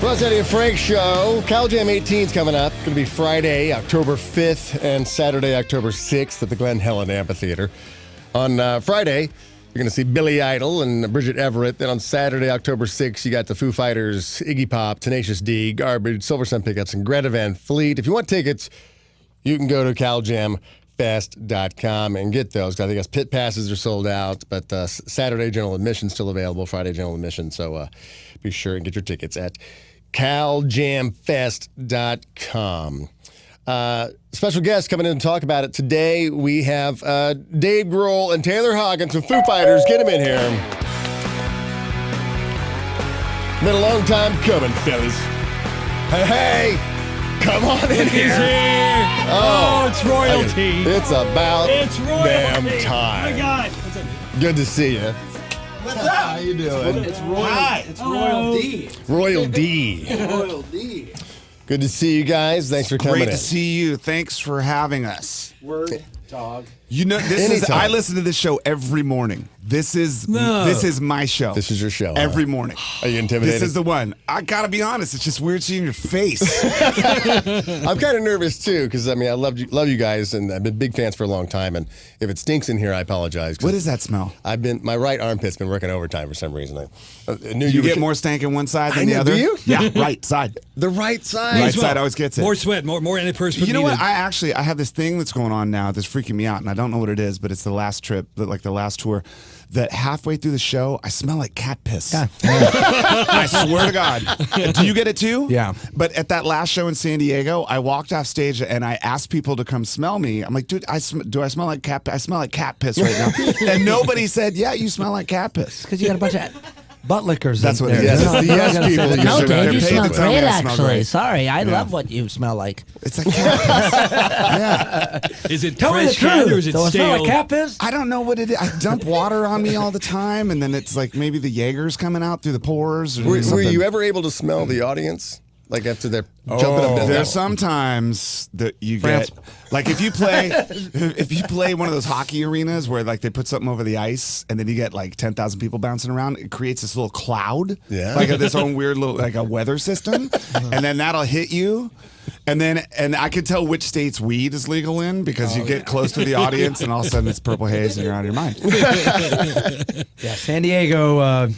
Plus, Eddie and Frank Show. Cal Jam 18 is coming up. It's going to be Friday, October 5th, and Saturday, October 6th at the Glen Helen Amphitheater. On Friday, you're going to see Billy Idol and Bridget Everett. Then on Saturday, October 6th, you got the Foo Fighters, Iggy Pop, Tenacious D, Garbage, Silver Sun Pickups, and Greta Van Fleet. If you want tickets, you can go to caljamfest.com and get those. I think pit passes are sold out, but Saturday general admission still available, Friday general admission. So be sure and get your tickets at caljamfest.com. Special guests coming in to talk about it today. We have Dave Grohl and Taylor Hawkins from Foo Fighters. Get them in here. Been a long time coming, fellas. Hey, come on in here. Oh, it's royalty. It's about damn Oh time. my God. Good to see you. What's up? How you doing? It's Royal. It's Royal D. Royal D. Royal D. Good to see you guys. Thanks for coming in. Great to see you. Thanks for having us. Word dog. You know, Anytime. I listen to this show every morning. This is my show. This is your show. Every morning. Are you intimidated? This is the one. I gotta be honest. It's just weird seeing your face. I'm kind of nervous too because I love you guys, and I've been big fans for a long time. And if it stinks in here, I apologize. What does that smell? My right armpit's been working overtime for some reason. I knew You were- get more stank in one side I than the know, other. do you? Yeah, right side. the right side. Right side always gets it. More sweat, more antiperspirant. You know what? I have this thing that's going on now that's freaking me out, and I don't know what it is, but it's the last trip, like the last tour, that halfway through the show, I smell like cat piss. I swear to God. Do you get it too? Yeah. But at that last show in San Diego, I walked off stage and I asked people to come smell me. I'm like, dude, do I smell like cat? I smell like cat piss right now. And nobody said, yeah, you smell like cat piss. Because you got a bunch of butt lickers. That's in what it there. is. Yes, it's the yes people. You No, should- Dave, they're you paid smell to tell me great, I smell actually. great. Sorry, I Yeah. love what you smell like. It's like cat piss. Yeah. Is it Tell me the fresh cat or truth. is it Do I smell stale? like cat piss? I don't know what it is. I dump water on me all the time, and then it's like maybe the Jaeger's coming out through the pores. Or Were something. you ever able to smell the audience? Like after they're jumping up and down? There's sometimes that you get, like if you play one of those hockey arenas where like they put something over the ice and then you get like 10,000 people bouncing around, it creates this little cloud, like this own weird little like a weather system, and then that'll hit you. And I can tell which states weed is legal in because you get close to the audience and all of a sudden it's purple haze and you're out of your mind. Yeah, San Diego.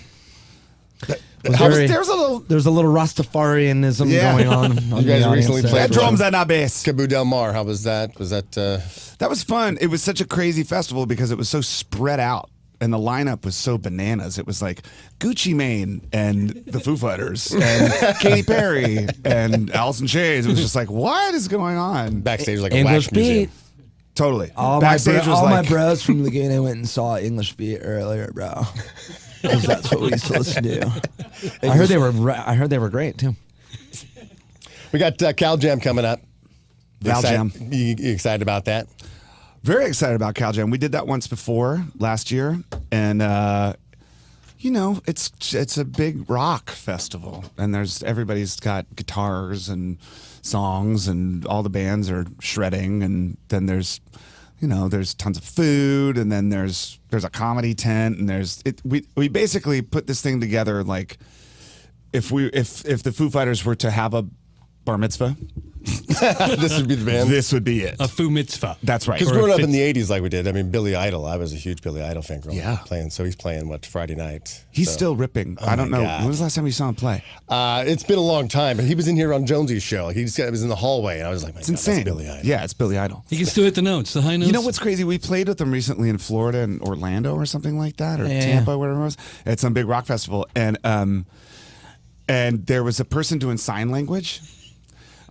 There's a little. There's a little Rastafarianism going on. You guys recently played That drums at our base. Cabo Del Mar. How was that? Was that? That was fun. It was such a crazy festival because it was so spread out. And the lineup was so bananas. It was like Gucci Mane and the Foo Fighters and Katy Perry and Alice in Chains. It was just like, what is going on? Backstage like a English wax museum. Beat. Totally. All Backstage was my like, bros from Laguna went and saw English Beat earlier, bro. Because that's what we used to listen to. I heard they were great too. We got Cal Jam coming up. Cal Jam. You excited about that? Very excited about Cal Jam. We did that once before last year, and it's a big rock festival, and everybody's got guitars and songs, and all the bands are shredding, and then there's tons of food, and then there's a comedy tent, and we basically put this thing together like if the Foo Fighters were to have a bar mitzvah. This would be the band. This would be it. A Foo mitzvah. That's right. Because growing up in the 80s like we did, Billy Idol, I was a huge Billy Idol fan growing Yeah. up playing. So he's playing, Friday night? He's So- still ripping. I don't my know. God. When was the last time you saw him play? It's been a long time, but he was in here on Jonesy's show. He was in the hallway, and I was like, It's insane. That's Billy Idol. Yeah, it's Billy Idol. He can still hit the notes, the high notes. You know what's crazy? We played with them recently in Florida and Orlando or something like that, or Yeah. Tampa, whatever it was, at some big rock festival. And there was a person doing sign language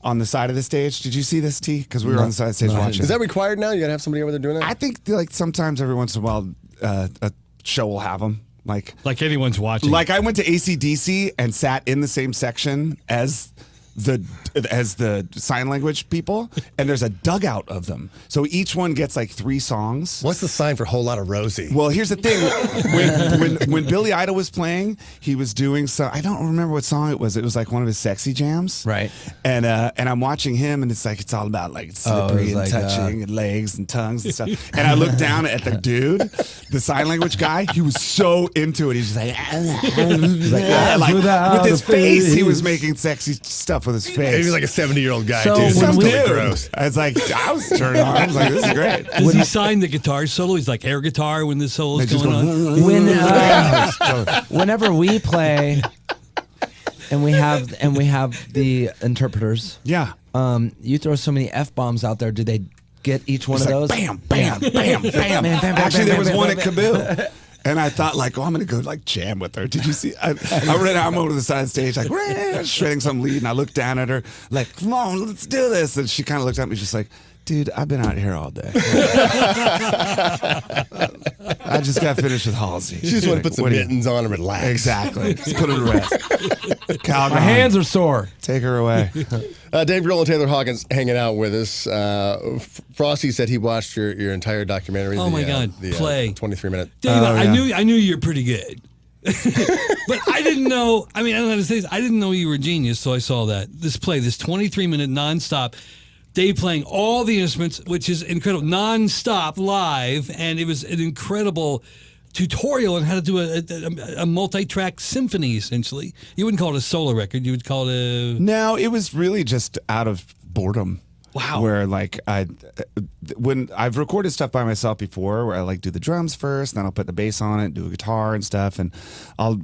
on the side of the stage. Did you see this, T? Because we were on the side of the stage watching. Is that required now? You got to have somebody over there doing that? I think like sometimes every once in a while a show will have them. Like anyone's watching. I went to AC/DC and sat in the same section as as the sign language people, and there's a dugout of them. So each one gets like 3 songs. What's the sign for a whole lot of Rosie? Well, here's the thing: when Billy Idol was playing, he was doing some. I don't remember what song it was. It was like one of his sexy jams, Right. And I'm watching him, and it's like it's all about like slippery and like, touching and legs and tongues and stuff. And I looked down at the dude, the sign language guy. He was so into it. He's just like, with his face, he was making sexy stuff with his face. He was like a 70-year-old guy, So too. when Some we- dude. Gross. I was like, I was turned on. I was like, this is great. Does he sign the guitar solo? He's like air guitar when the solo's Just going on. When whenever we play, and we have the interpreters, Yeah. you throw so many F-bombs out there. Do they get each one It's of like, those? bam, bam, bam, bam. bam, bam, Actually, there bam, was bam, one bam, at Kaboo. And I thought, like, oh, I'm going to go, like, jam with her. Did you see? I ran out over to the side of the stage, like, shredding some lead. And I looked down at her, like, come on, let's do this. And she kind of looked at me, just like, dude, I've been out here all day. I just got finished with Halsey. You just want to put some What do you- mittens on and relax. Exactly. Just put her to rest. Cal, My hands are sore. take her away. Dave Grohl and Taylor Hawkins hanging out with us. Frosty said he watched your entire documentary. Oh, my God. Play. 23-minute. Dave, I knew you were pretty good. But I didn't know. I mean, I don't know how to say this. I didn't know you were a genius, so I saw that. This 23-minute nonstop. Dave playing all the instruments, which is incredible, nonstop live, and it was an incredible tutorial on how to do a multi-track symphony. Essentially, you wouldn't call it a solo record; you would call it a. No, it was really just out of boredom. Wow. Where like when I've recorded stuff by myself before, where I like do the drums first, then I'll put the bass on it, do a guitar and stuff, and I'll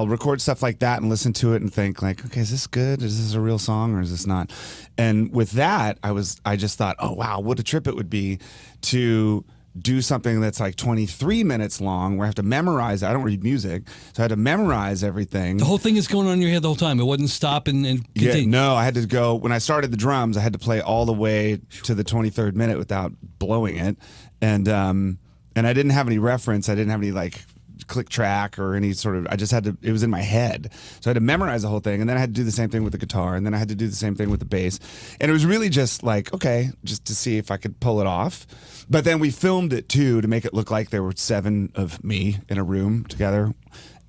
record stuff like that and listen to it and think like, okay, is this good? Is this a real song or is this not? And with that, I just thought, oh wow, what a trip it would be to do something that's like 23 minutes long where I have to memorize. I don't read music, so I had to memorize everything. The whole thing is going on in your head the whole time. It wasn't stop and continue. Yeah, no, I had to go when I started the drums. I had to play all the way to the 23rd minute without blowing it, and I didn't have any reference. I didn't have any like click track or any sort of. I just had to. It was in my head, so I had to memorize the whole thing, and then I had to do the same thing with the guitar, and then I had to do the same thing with the bass, and it was really just like okay, just to see if I could pull it off. But then we filmed it too to make it look like there were 7 of me in a room together,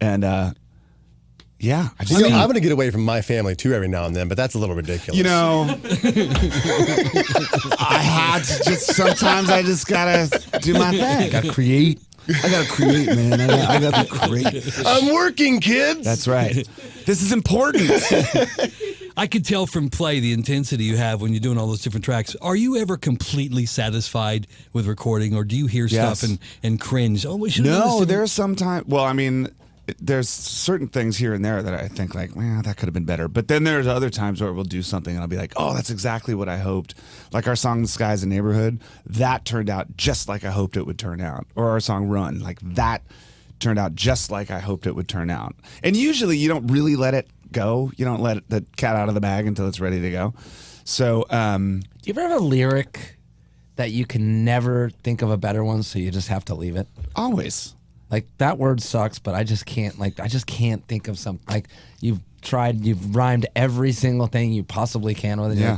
and yeah, I'm going to get away from my family too every now and then, but that's a little ridiculous. you know, I had to just sometimes I just gotta do my thing. Gotta create. I gotta create, man. I gotta create. I'm working, kids. That's right. This is important. I could tell from play the intensity you have when you're doing all those different tracks. Are you ever completely satisfied with recording, or do you hear Yes. stuff and cringe? Oh, we should have done this No, different." there's some time. Well, I mean, there's certain things here and there that I think like, well, that could have been better. But then there's other times where we'll do something and I'll be like, oh, that's exactly what I hoped. Like our song "The Sky's a Neighborhood," that turned out just like I hoped it would turn out. Or our song "Run," like that turned out just like I hoped it would turn out. And usually you don't really let it go. You don't let the cat out of the bag until it's ready to go. So, Do you ever have a lyric that you can never think of a better one, so you just have to leave it? always. Like that word sucks, but I just can't. Like I just can't think of something. Like you've rhymed every single thing you possibly can with it. Yeah.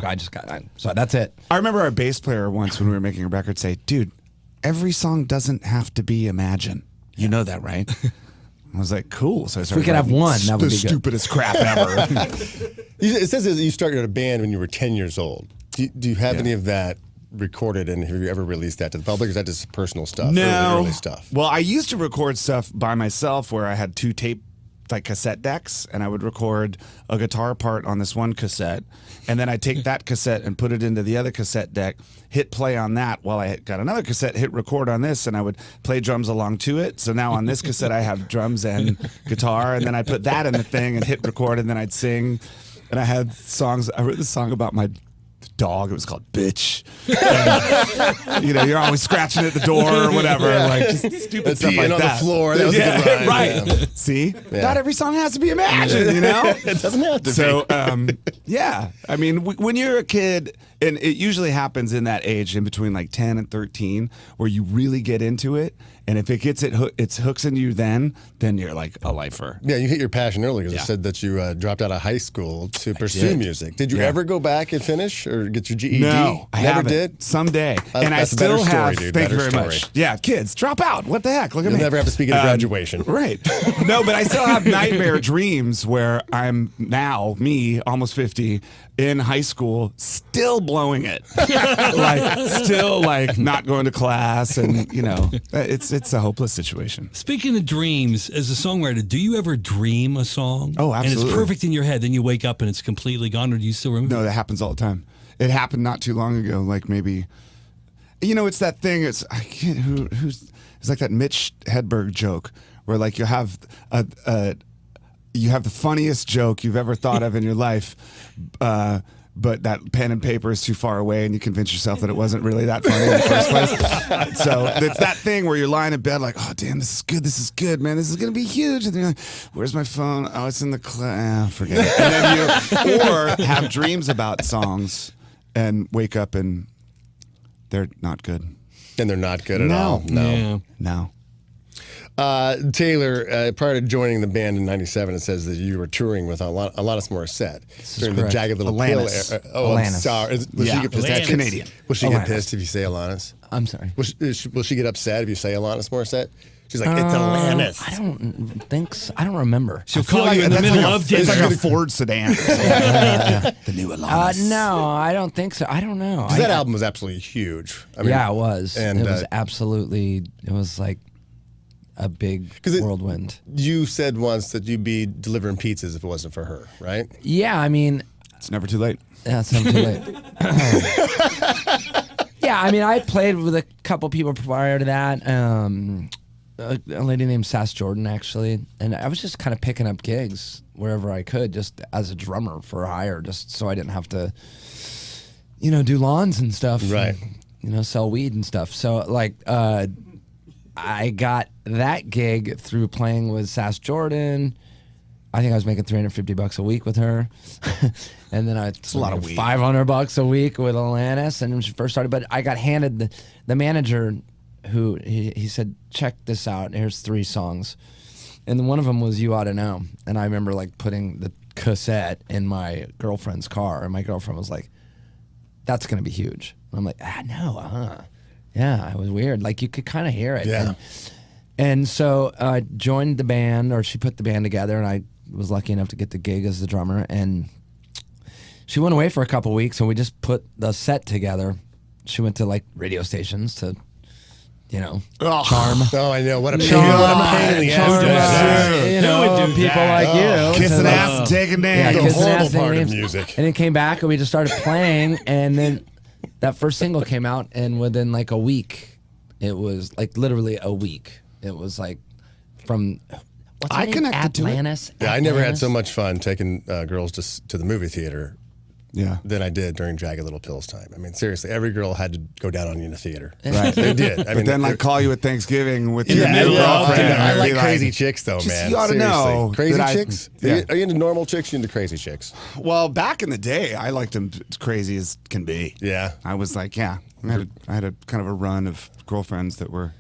So that's it. I remember our bass player once when we were making a record say, dude, every song doesn't have to be Imagine. You know that, right? I was like, cool. So I started we could have writing one, that would the be good. stupidest crap ever. It says that you started a band when you were 10 years old. Do you have any of that recorded, and have you ever released that to the public, or is that just personal stuff? Early stuff. Well, I used to record stuff by myself where I had 2 tape like cassette decks, and I would record a guitar part on this one cassette, and then I'd take that cassette and put it into the other cassette deck, hit play on that while I got another cassette, hit record on this, and I would play drums along to it. So now on this cassette I have drums and guitar, and then I put that in the thing and hit record, and then I'd sing. And I had songs. I wrote this song about my dog. It was called "Bitch." And, you know, you're always scratching at the door or whatever, like just stupid stuff like on that. the floor. That was a good rhyme. Right. Yeah. See, not every song has to be Imagine. You know, It doesn't have to so be. yeah. I mean, when you're a kid, and it usually happens in that age, in between like 10 and 13, where you really get into it And if it gets it hooks into you, then you're like a lifer. Yeah, you hit your passion early because Yeah. you said that you dropped out of high school to pursue did. music. Did you Yeah. ever go back and finish or get your GED? No, I never haven't. did. Someday, and I That's a better still story, have. dude. Thank you Better very story. much. Yeah, kids, drop out. What the heck? Look at You'll me. never have to speak at graduation. Right. No, but I still have nightmare dreams where I'm now, me, almost 50, in high school, still blowing it. still not going to class. And, it's a hopeless situation. Speaking of dreams, as a songwriter, do you ever dream a song? Oh, And absolutely. it's perfect in your head. Then you wake up and it's completely gone, or do you still remember? No, that happens all the time. It happened not too long ago, like maybe, it's that thing. It's I can't who's it's like that Mitch Hedberg joke where like you have the funniest joke you've ever thought of in your life, but that pen and paper is too far away, and you convince yourself that it wasn't really that funny in the first place. So it's that thing where you're lying in bed like, oh damn, this is good, man, this is gonna be huge, and then you're like, where's my phone? Oh, it's in the forget it. And then you or have dreams about songs and wake up and they're not good. And they're not good at No. all. No. Yeah. No. Taylor, prior to joining the band in '97, it says that you were touring with Alanis Morissette during the correct. Jagged Little Alanis. Pill era. Oh, I'm Alanis. sorry. Will she Yeah. get pissed? Alanis. Canadian. Will she get Alanis. pissed if you say Alanis? I'm sorry. Will she get upset if you say Alanis Morissette? She's like, it's Alanis. I don't think so. I don't remember. She'll I feel call like you in the that's middle like of it's dinner. like a Ford sedan. The new Alanis. No, I don't think so. I don't know. 'Cause that album was absolutely huge. I mean, Yeah, it was. And It was absolutely. It was like a big 'Cause it- whirlwind. you said once that you'd be delivering pizzas if it wasn't for her, right? Yeah, I mean, It's never too late. that's not too late. Yeah, I mean, I played with a couple people prior to that. A lady named Sass Jordan, actually, and I was just kind of picking up gigs wherever I could, just as a drummer for hire, just so I didn't have to, do lawns and stuff, Right. sell weed and stuff. So like, I got that gig through playing with Sass Jordan. I think I was making $350 a week with her, and then it's a lot of weed. $500 a week with Alanis, and when she first started. But I got handed the manager, who he said, check this out. Here's 3 songs, and one of them was "You Ought to Know." And I remember like putting the cassette in my girlfriend's car, and my girlfriend was like, "That's gonna be huge." And I'm like, no, yeah, it was weird. Like you could kind of hear it. Yeah. And so I joined the band, or she put the band together, and I was lucky enough to get the gig as the drummer. And she went away for a couple weeks, and we just put the set together. She went to like radio stations to, charm. Oh, I know. What a pain, Charm, what a pain in the charm, ass. Who would do people that? like you. Kissing to, ass and taking Yeah, names. The kissing horrible ass and part of names. music. And it came back, and we just started playing, and then that first single came out, and within like a week, it was like literally a week. It was like from what's her I name? connected to it. Atlantis. Yeah, I never had Atlantis? so much fun taking girls to the movie theater Yeah. than I did during Jagged Little Pill's time. I mean, seriously, every girl had to go down on you in a theater. Right. They did. I But then they- like call you at Thanksgiving with In your the new middle of girlfriend. dinner. I and like be crazy chicks, though, just man. you ought to Seriously. know Crazy that I- chicks? yeah. Are you into normal chicks? Or you into crazy chicks? Well, back in the day, I liked them as crazy as can be. Yeah. I was like, I had a kind of a run of girlfriends that were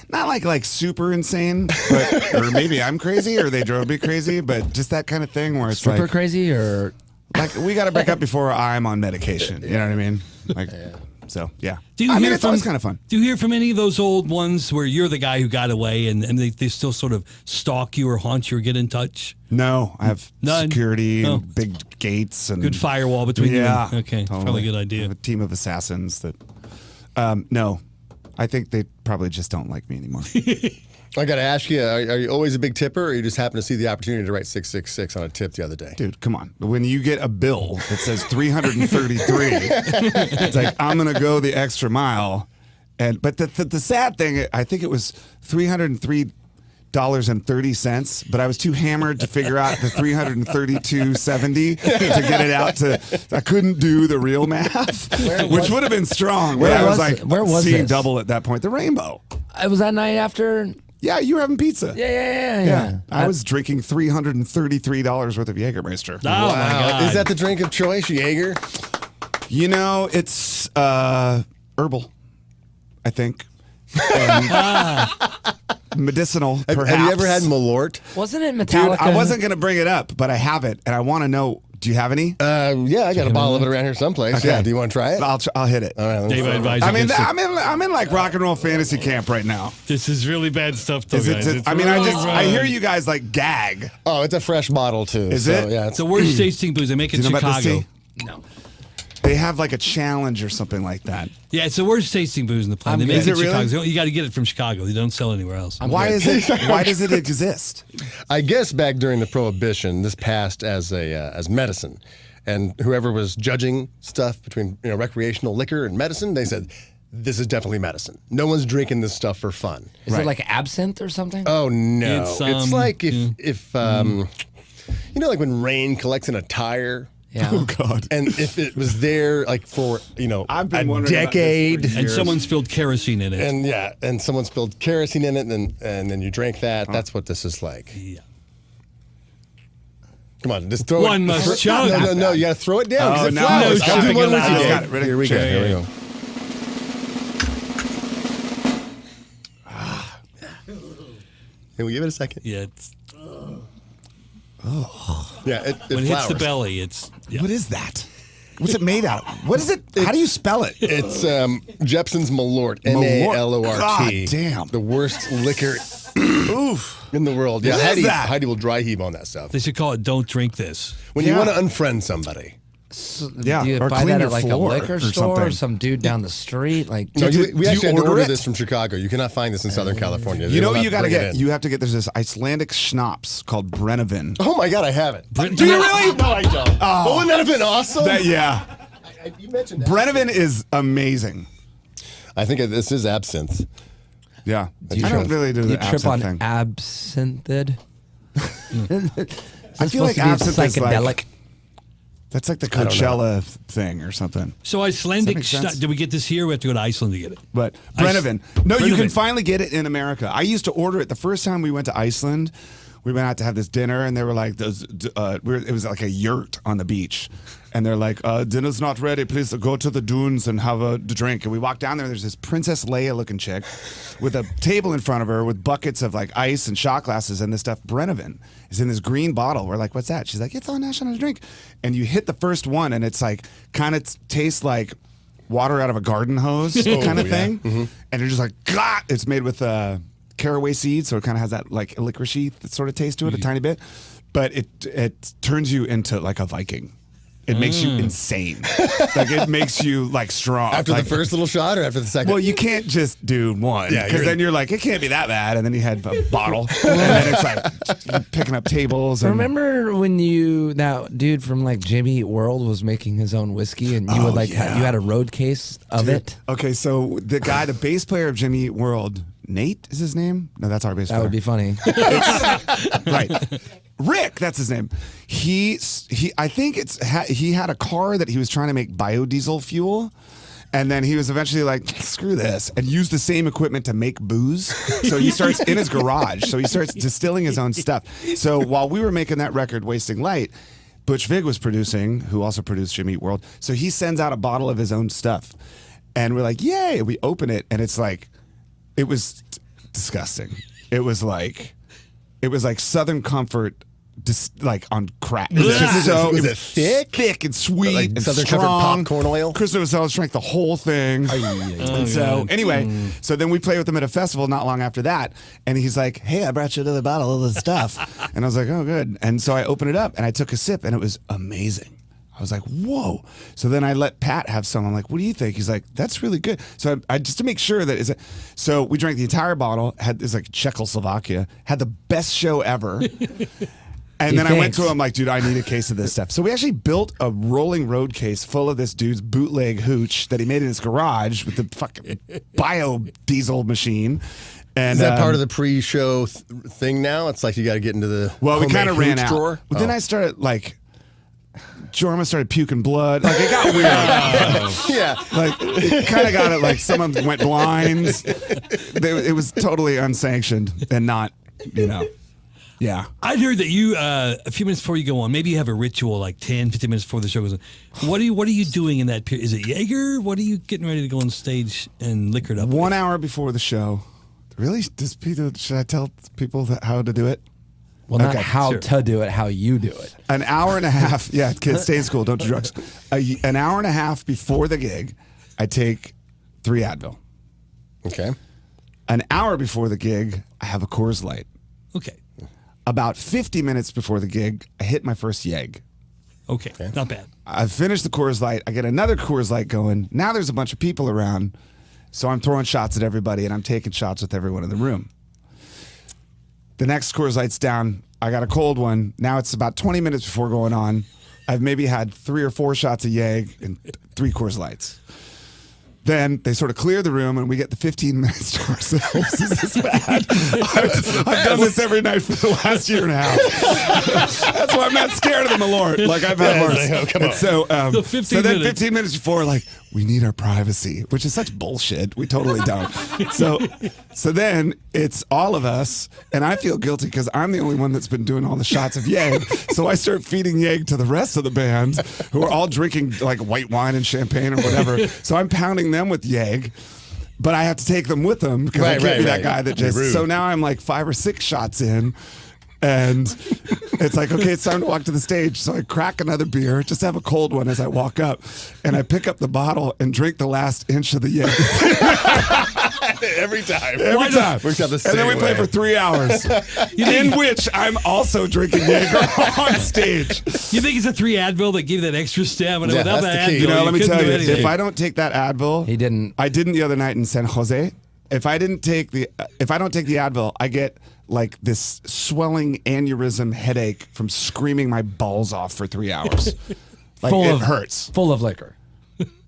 not like super insane, but or maybe I'm crazy or they drove me crazy, but just that kind of thing where it's Stripper like, crazy or like we got to break up before I'm on medication. You know what I mean? Like, so yeah. Do you I mean, hear it's from, always kind of fun. Do you hear from any of those old ones where you're the guy who got away and they still sort of stalk you or haunt you or get in touch? No, I have None? security Oh. and big gates and Good firewall between yeah, you. Okay, probably a good I idea. have a team of assassins that. No, I think they probably just don't like me anymore. I got to ask you, are you always a big tipper, or you just happen to see the opportunity to write 666 on a tip the other day? Dude, come on. When you get a bill that says 333, it's like, I'm going to go the extra mile. But the sad thing, I think it was $303.30, but I was too hammered to figure out the $332.70 to get it out to. I couldn't do the real math, which would have been strong. But Where I was was like, it? Where was seeing this? double at that point. The Rainbow. it was that night after. Yeah, you were having pizza. Yeah. I was drinking $333 worth of Jägermeister. Oh my God! Is that the drink of choice, Jaeger? You know, it's herbal, I think. Medicinal, perhaps. Have you ever had Malort? Wasn't it Dude, Metallica? I wasn't going to bring it up, but I have it, and I want to know, do you have any? Yeah, I got a bottle of it around here someplace. Okay. Yeah, do you want to try it? I'll hit it. All right, let's Dave, I see. advise I'm in, against it. I'm in like rock and roll fantasy camp right now. This is really bad stuff, though, Is it? guys. It's I really I hear bad. you guys like gag. Oh, it's a fresh bottle too. Is so, it? Yeah, It's the worst tasting booze. They make it Do in you know about this, Chicago. T? No. They have like a challenge or something like that. Yeah, it's the worst tasting booze in the planet. I'm They make good. it Is it in really? Chicago. You got to get it from Chicago. They don't sell anywhere else. Why is it? Why does it exist? I guess back during the Prohibition, this passed as medicine, and whoever was judging stuff between recreational liquor and medicine, they said, "This is definitely medicine. No one's drinking this stuff for fun." Is it like absinthe or something? Oh no! It's, like if like when rain collects in a tire. Yeah. Oh God! And if it was there like for I've been a wondering about this decade, for And someone spilled kerosene in it. and someone spilled kerosene in it, and then you drank that. That's what this is like. Yeah. Come on, just throw One it. must chug. No, you got to throw it down. 'cause Oh, it no, flows. it's I'll do chugging one with allowed. you, It's Dave. got it. Ready? Here we go. Check. Here we go. Can we give it a second? Yeah, it's, Yeah, it when it hits the flowers. belly, it's... Yeah. What is that? What's it made out of? What is it? How do you spell it? It's Jepson's Malort. Malort. God damn. The worst liquor Oof. in the world. Yeah, What is that? Heidi will dry heave on that stuff. They should call it "Don't Drink This." When you Yeah. want to unfriend somebody. Yeah, Do you or buy clean that your at like a floor liquor or store or something. some dude down the street? Like, No, Do we you actually had to order order it? this from Chicago. You cannot find this in Southern California. They You know will what not you got to bring it get? in. You have to get. There's this Icelandic schnapps called Brennivin. Oh my God, I have it. Brent- Do you really? No, I don't. Oh, wouldn't that have been awesome? Yeah. You mentioned that. Brennivin is amazing. I think this is absinthe. Yeah. you I don't trip- really do you the trip on absinthe thing. absinthed. I feel like absinthe is psychedelic. like, that's like the don't know. Coachella thing or something. So Icelandic, Does that make sense? did we get this here? We have to go to Iceland to get it. But Brennivin. No, you can Brennivin. finally get it in America. I used to order it the first time we went to Iceland. We went out to have this dinner, and they were like, it was like a yurt on the beach. And they're like, dinner's not ready. Please go to the dunes and have a drink. And we walked down there. There's this Princess Leia looking chick with a table in front of her with buckets of like ice and shot glasses and this stuff. Brennivin is in this green bottle. We're like, what's that? She's like, it's our national drink. And you hit the first one, and it's like kind of tastes like water out of a garden hose kind of yeah. thing. And you're just like, God! It's made with caraway seeds, so it kind of has that like licorice sort of taste to it, a tiny bit. But it turns you into like a Viking. It makes you insane. Like it makes you like strong. After Like, the first little shot or after the second? well, you can't just do one Yeah, because you're- then you're like, it can't be that bad. And then you had a bottle, and then it's like picking up tables. And, Remember when that dude from like Jimmy Eat World was making his own whiskey and you would like yeah. you had a road case of it? Okay, so the bass player of Jimmy Eat World, Nate is his name? No, that's our bass player. That would be funny. Right. Rick, that's his name. He I think he had a car that he was trying to make biodiesel fuel. And then he was eventually like, screw this, and used the same equipment to make booze. So he starts in his garage. So he starts distilling his own stuff. So while we were making that record, Wasting Light, Butch Vig was producing, who also produced Jimmy Eat World. So he sends out a bottle of his own stuff. And we're like, yay. We open it, and it's like, it was disgusting. It was like Southern Comfort, just like on crack. It was just so Was it was thick? and sweet, Like and Southern Comfort strong. popcorn oil? Chris Novoselic drank the whole thing. And so anyway, so then we played with him at a festival not long after that, and he's like, "Hey, I brought you another bottle of this stuff," and I was like, "Oh, good." And so I opened it up and I took a sip, and it was amazing. I was like, whoa. So then I let Pat have some. I'm like, what do you think? He's like, that's really good. So I just to make sure that so we drank the entire bottle, it's like Czechoslovakia, had the best show ever. And then I went to him like, dude, I need a case of this stuff. So we actually built a rolling road case full of this dude's bootleg hooch that he made in his garage with the fucking biodiesel machine. And Is that part of the pre-show thing now? It's like you got to get into the well, we homemade kind of ran hooch out. drawer? But then I started like, Jorma started puking blood. Like it got weird. Yeah. Like it kind of got it. Like someone went blind. It was totally unsanctioned and not, Yeah. I'd heard that you, a few minutes before you go on, maybe you have a ritual like 10, 15 minutes before the show goes on. What are you doing in that period? Is it Jaeger? What are you getting ready to go on stage and liquor it up? 1 hour before the show. Really? Should I tell people how to do it? Well, not Okay, how sure. to do it, how you do it. An hour and a half. Yeah, kids, stay in school. Don't do drugs. An hour and a half before the gig, I take 3 Advil. Okay. An hour before the gig, I have a Coors Light. Okay. About 50 minutes before the gig, I hit my first Yeg. Okay. Not bad. I finish the Coors Light. I get another Coors Light going. Now there's a bunch of people around, so I'm throwing shots at everybody, and I'm taking shots with everyone in the room. The next Coors Light's down. I got a cold one. Now it's about 20 minutes before going on. I've maybe had 3 or 4 shots of Yeg and 3 Coors Lights. Then they sort of clear the room, and we get the 15 minutes to ourselves. Is this bad? I've done this every night for the last year and a half. That's why I'm not scared of the Malort. Like I've had worse. Like, oh, come And on. so, The 15 so then minutes. 15 minutes before, like, we need our privacy, which is such bullshit. We totally don't. So then it's all of us, and I feel guilty because I'm the only one that's been doing all the shots of Yeg. So I start feeding Yeg to the rest of the band, who are all drinking like white wine and champagne or whatever. So I'm pounding them with Yeg. But I have to take them with them because I can't be that guy that Be just. rude. So now I'm like 5 or 6 shots in. And it's like, okay, it's time to walk to the stage. So I crack another beer, just have a cold one as I walk up. And I pick up the bottle and drink the last inch of the Yeg. Every time. Every time. Works out the And then we same play way. for 3 hours, in which I'm also drinking Jaeger on stage. You think it's a 3 Advil that gave that extra stamina? Yeah, Without that's that the key. Advil, You know, let me couldn't tell do you, anything. if I don't take that Advil, He didn't. I didn't the other night in San Jose. If I don't take the Advil, I get like this swelling aneurysm headache from screaming my balls off for 3 hours. Like it hurts. Full of liquor.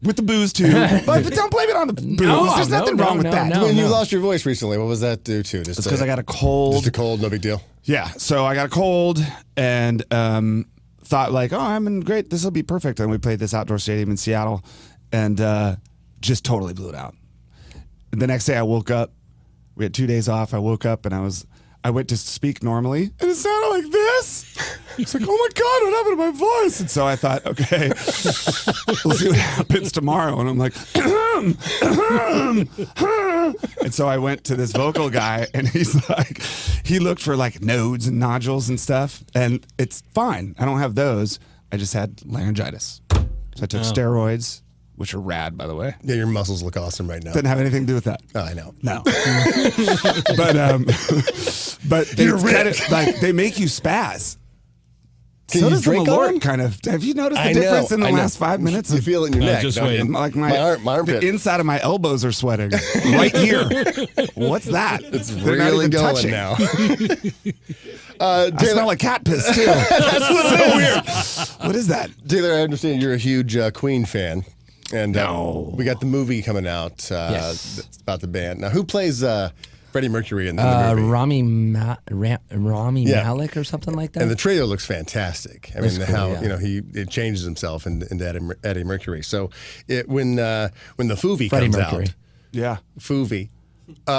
With the booze too. But don't blame it on the booze. There's nothing wrong with that. no. When you lost your voice recently, what was that due to? Just It's because I got a cold. Just a cold, no big deal. Yeah, so I got a cold and thought like, oh, I'm in great. This will be perfect. And we played this outdoor stadium in Seattle, and just totally blew it out. And the next day I woke up. We had 2 days off. I woke up and I went to speak normally, and it sounded like this. It's like, oh my God, what happened to my voice? And so I thought, okay, we'll see what happens tomorrow. And I'm like, and so I went to this vocal guy, and he's like, he looked for like nodes and nodules and stuff, and it's fine. I don't have those. I just had laryngitis. So I took steroids, which are rad, by the way. Yeah, your muscles look awesome right now. Didn't have anything to do with that. Oh, I know. No. but You're it's kind ripped. of like they make you spaz. Can So you does the drink on Malort them? kind of. Have you noticed the I know, difference in the I know. last 5 minutes? You feel it in your neck. just don't wait. you? Like my armpit. the inside of my elbows are sweating right here. What's that? It's They're not really even going touching. now. I smell like cat piss too. That's so weird. What is that? Taylor, I understand you're a huge Queen fan. And we got the movie coming out Yes. that's about the band. Now, who plays Freddie Mercury in the movie? Rami Yeah. Malik or something like that. And the trailer looks fantastic. I Looks mean, cool, how yeah. it changes himself into Eddie Mercury. So when the Foovie Freddie comes Mercury. out, Yeah, Foovie,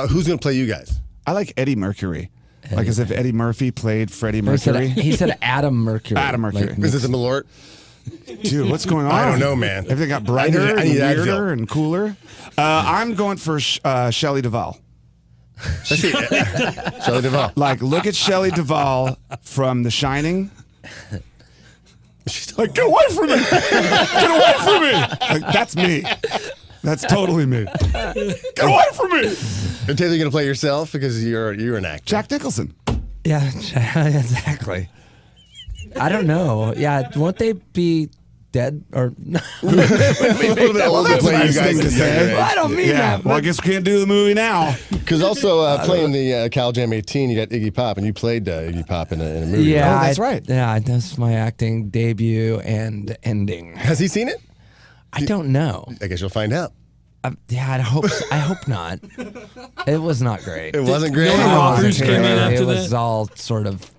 who's going to play you guys? I like Eddie Mercury. Like as if Eddie Murphy played Freddie Mercury. He said Adam Mercury. Adam Mercury. Like, Is it the Malort? Dude, what's going on? I don't know, man. Everything got brighter I need and Advil. weirder and cooler. I'm going for Shelley Duvall. Let's see. Shelley Duvall. Like, look at Shelley Duvall from The Shining. She's like, get away from me! Get away from me! Like, that's me. That's totally me. Get away from me! And Taylor, you going to play yourself because you're an actor. Jack Nicholson. Yeah, exactly. I don't know. Yeah, won't they be dead or? a little bit older that's to play a you nice guys thing at to a say. younger age. I don't mean Yeah, that. well, I guess we can't do the movie now. Because also playing the Cal Jam 18, you got Iggy Pop, and you played Iggy Pop in a movie. Yeah, right? Oh, that's right. Yeah, that's my acting debut and ending. Has he seen it? I don't know. I guess you'll find out. Yeah, I hope not. It was not great. It wasn't great. No one It Rockers wasn't came in great. after It was that? all sort of,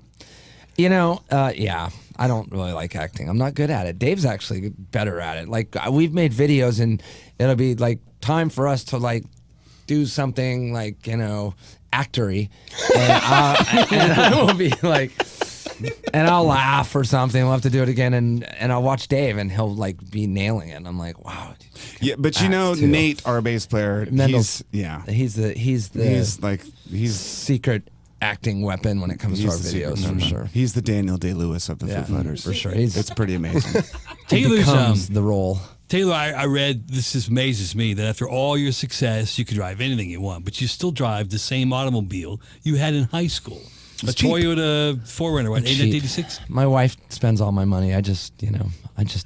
yeah. I don't really like acting. I'm not good at it. Dave's actually better at it. Like we've made videos, and it'll be like time for us to like do something like, actory, and I will be like, and I'll laugh or something. We'll have to do it again, and I'll watch Dave, and he'll like be nailing it. And I'm like, wow. Yeah, but Nate, our bass player, Mendel's, he's he's secret acting weapon when it comes to our videos, for sure. He's the Daniel Day-Lewis of the Foo Fighters. For sure. It's pretty amazing. Taylor's becomes the role. Taylor, I read, this just amazes me, that after all your success, you could drive anything you want, but you still drive the same automobile you had in high school. A cheap. Toyota 4Runner, what, 1986? My wife spends all my money. I just, that's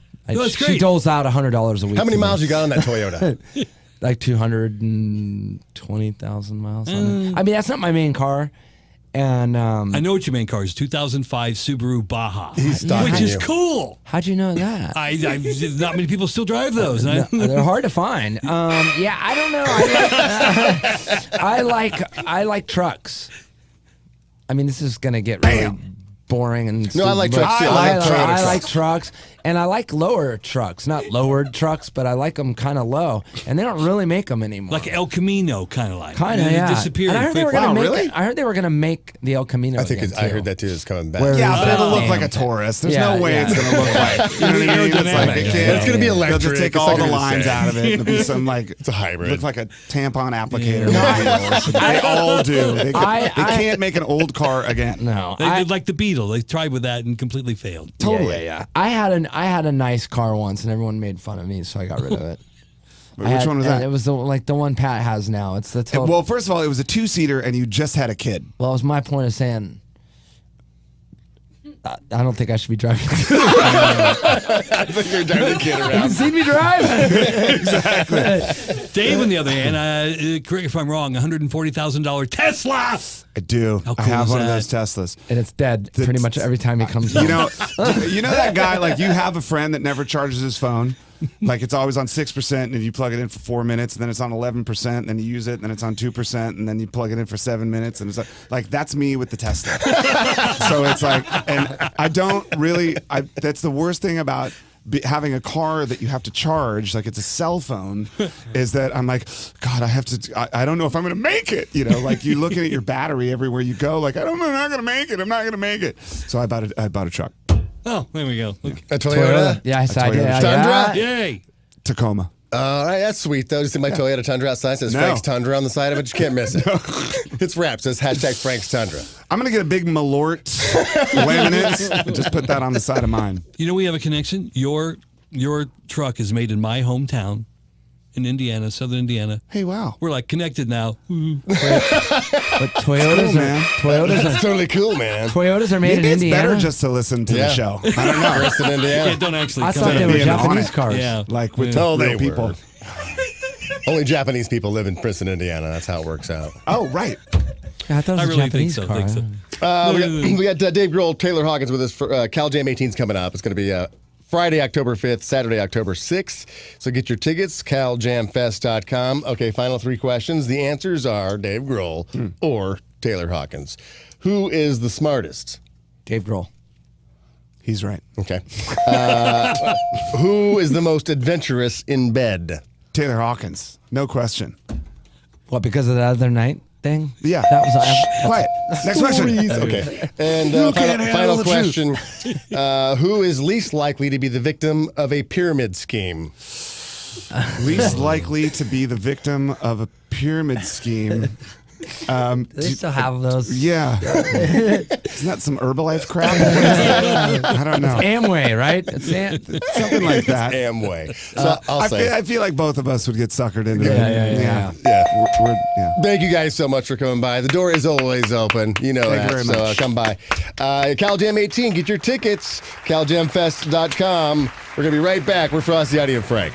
she great. doles out $100 a week. How many to me. miles you got on that Toyota? Like 220,000 miles on it. I mean, that's not my main car. And I know what your main car is, 2005 Subaru Baja, He's stalking which is you. cool. how'd you know that? Not many people still drive those. No, they're hard to find. Yeah, I don't know. I like trucks. I mean, this is gonna get really boring and No, I like trucks too. I like trucks, and I like lower trucks, not lowered trucks, but I like them kind of low, and they don't really make them anymore. Like El Camino, kind of like. Kind of, It yeah. disappeared. And I heard they were quickly. gonna make. really? I heard they were gonna make the El Camino. I think again, I too. heard that too is coming back. Where- Yeah, but it'll look Damn. like a Taurus. There's Yeah, no way yeah. it's gonna look like. You know what I mean? It's like Aerodynamic. it Yeah. can't. It's gonna be They'll electric. just take It's all not the gonna be lines the out of it. It'll be some like It's a hybrid. Look like a tampon applicator. They all do. They can't make an old car again. No, They did like the Beetle. They tried with that and completely failed. Totally. Yeah. I had a nice car once, and everyone made fun of me, so I got rid of it. Which one was that? It was the one Pat has now. It's the total. Well, first of all, it was a 2-seater, and you just had a kid. Well, it was my point of saying. I don't think I should be driving. I think you're driving the kid around. See me drive? Dave, on the other hand, correct me if I'm wrong, $140,000 Tesla. I do. How I cool have is one of that? those Teslas. And it's dead pretty much every time he comes You home. know that guy, like you have a friend that never charges his phone. Like it's always on 6%, and you plug it in for 4 minutes, and then it's on 11%, and then you use it, and then it's on 2%, and then you plug it in for 7 minutes, and it's like that's me with the Tesla. So it's like, and I don't really. That's the worst thing about having a car that you have to charge, like it's a cell phone, is that I'm like, God, I have to. I don't know if I'm going to make it. You know, like you looking at your battery everywhere you go, like I'm not going to make it. I'm not going to make it. So I bought a truck. Oh, there we go. Look. A Toyota? Yeah, I saw Toyota. it. Tundra? Yay. Tacoma. All right, that's sweet, though. Just see my Toyota Tundra outside. It says No. Frank's Tundra on the side of it. You can't miss it. It's wrapped. It says hashtag Frank's Tundra. I'm gonna get a big Malort laminate and just put that on the side of mine. You know, we have a connection. Your truck is made in my hometown in Indiana, southern Indiana. Hey, wow. We're like connected now. But Toyotas cool, man. That's totally cool, man. Toyotas are made Maybe in it's Indiana. better just to listen to the show. I don't know. First in Indiana. Yeah, don't actually. I come thought in. they were being on Japanese it. cars. Yeah. Like with Oh, real they people. were. Only Japanese people live in Princeton, Indiana. That's how it works out. Oh, right. I thought it was I a really Japanese think so. car. Think so. We got Dave Grohl, Taylor Hawkins with us for Cal Jam 18's coming up. It's going to be Friday, October 5th, Saturday, October 6th. So get your tickets, caljamfest.com. Okay, final 3 questions. The answers are Dave Grohl or Taylor Hawkins. Who is the smartest? Dave Grohl. He's right. Okay. Who is the most adventurous in bed? Taylor Hawkins. No question. What, because of the other night thing? Yeah. That was Quiet. Next question. Okay. And can't handle final the question. Who is least likely to be the victim of a pyramid scheme? Least likely to be the victim of a pyramid scheme. Do they still have those? Yeah. Isn't that some Herbalife crap? I don't know. Amway, right? Something like that. Amway. So I'll say. I feel like both of us would get suckered into it. Yeah. Yeah. Thank you guys so much for coming by. The door is always open. You know Thank you that. very So much. come by. Cal Jam 18, get your tickets. caljamfest.com. We're going to be right back. We're Frosty, Audie, and Frank.